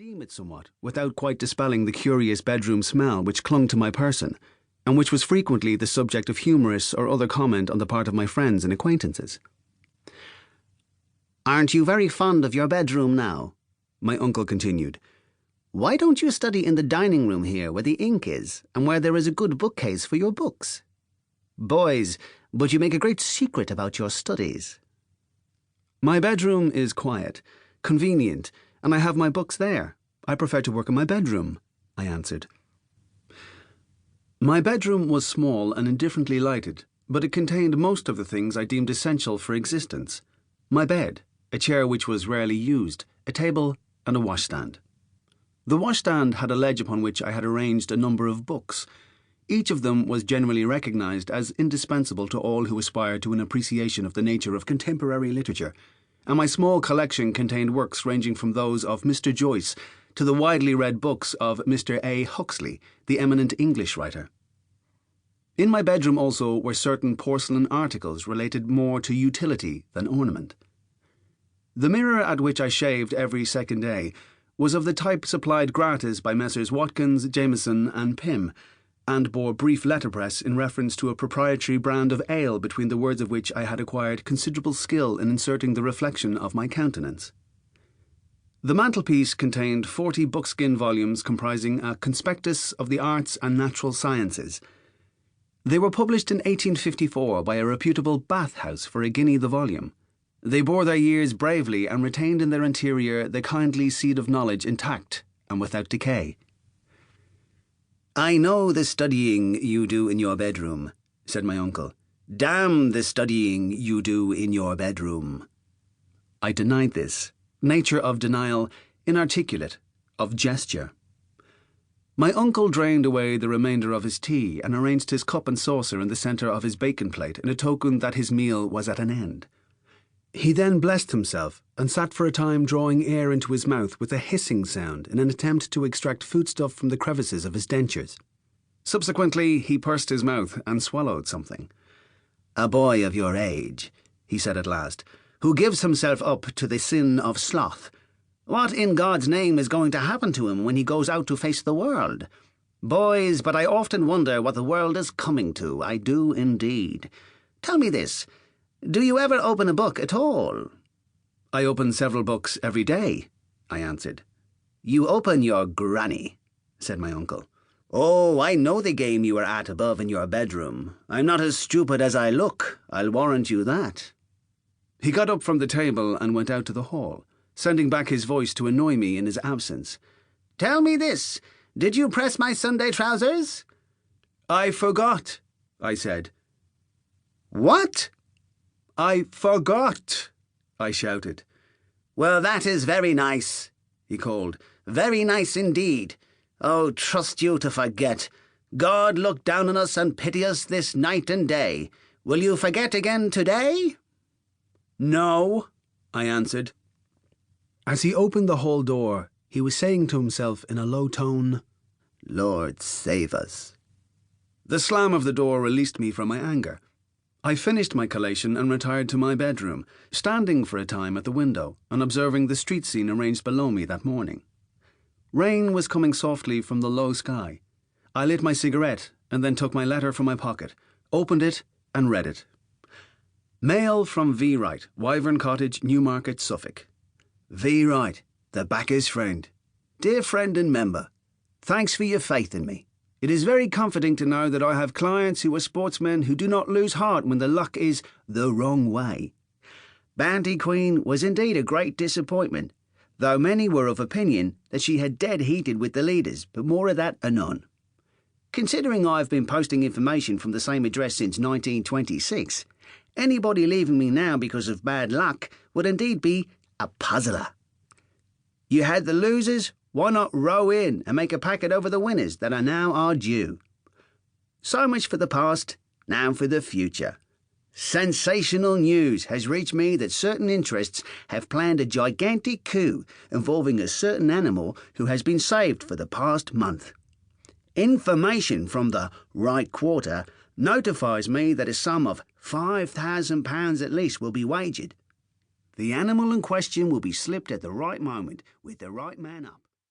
redeem it somewhat, without quite dispelling the curious bedroom smell which clung to my person, and which was frequently the subject of humorous or other comment on the part of my friends and acquaintances. "Aren't you very fond of your bedroom now?" my uncle continued. "Why don't you study in the dining room here where the ink is, and where there is a good bookcase for your books? Boys, but you make a great secret about your studies." "My bedroom is quiet, convenient, and I have my books there. I prefer to work in my bedroom," I answered. My bedroom was small and indifferently lighted, but it contained most of the things I deemed essential for existence. My bed, a chair which was rarely used, a table, and a washstand. The washstand had a ledge upon which I had arranged a number of books. Each of them was generally recognised as indispensable to all who aspired to an appreciation of the nature of contemporary literature, and my small collection contained works ranging from those of Mr Joyce to the widely read books of Mr A. Huxley, the eminent English writer. In my bedroom also were certain porcelain articles related more to utility than ornament. The mirror at which I shaved every second day was of the type supplied gratis by Messrs Watkins, Jameson and Pym, and bore brief letterpress in reference to a proprietary brand of ale between the words of which I had acquired considerable skill in inserting the reflection of my countenance. The mantelpiece contained 40 buckskin volumes comprising a conspectus of the arts and natural sciences. They were published in 1854 by a reputable bath-house for £1 the volume. They bore their years bravely and retained in their interior the kindly seed of knowledge intact and without decay. "I know the studying you do in your bedroom," said my uncle. "Damn the studying you do in your bedroom." I denied this. Nature of denial, inarticulate, of gesture. My uncle drained away the remainder of his tea and arranged his cup and saucer in the centre of his bacon plate in a token that his meal was at an end. He then blessed himself and sat for a time drawing air into his mouth with a hissing sound in an attempt to extract foodstuff from the crevices of his dentures. Subsequently, he pursed his mouth and swallowed something. "A boy of your age," he said at last, "who gives himself up to the sin of sloth. What in God's name is going to happen to him when he goes out to face the world? Boys, but I often wonder what the world is coming to, I do indeed. Tell me this, do you ever open a book at all?" "I open several books every day," I answered. "You open your granny," said my uncle. "Oh, I know the game you are at above in your bedroom. I'm not as stupid as I look, I'll warrant you that." He got up from the table and went out to the hall, sending back his voice to annoy me in his absence. "Tell me this, did you press my Sunday trousers?" "I forgot," I said. "What?" "I forgot," I shouted. "Well, that is very nice," he called. "Very nice indeed. Oh, trust you to forget. God look down on us and pity us this night and day. Will you forget again today?" "No," I answered. As he opened the hall door, he was saying to himself in a low tone, "Lord save us." The slam of the door released me from my anger. I finished my collation and retired to my bedroom, standing for a time at the window and observing the street scene arranged below me that morning. Rain was coming softly from the low sky. I lit my cigarette and then took my letter from my pocket, opened it and read it. Mail from V. Wright, Wyvern Cottage, Newmarket, Suffolk. V. Wright, the backer's friend. Dear friend and member, thanks for your faith in me. It is very comforting to know that I have clients who are sportsmen who do not lose heart when the luck is the wrong way. Bandy Queen was indeed a great disappointment, though many were of opinion that she had dead heated with the leaders, but more of that anon. Considering I have been posting information from the same address since 1926, anybody leaving me now because of bad luck would indeed be a puzzler. You had the losers, why not row in and make a packet over the winners that are now our due? So much for the past, now for the future. Sensational news has reached me that certain interests have planned a gigantic coup involving a certain animal who has been saved for the past month. Information from the right quarter notifies me that a sum of £5,000 at least will be wagered. The animal in question will be slipped at the right moment with the right man up.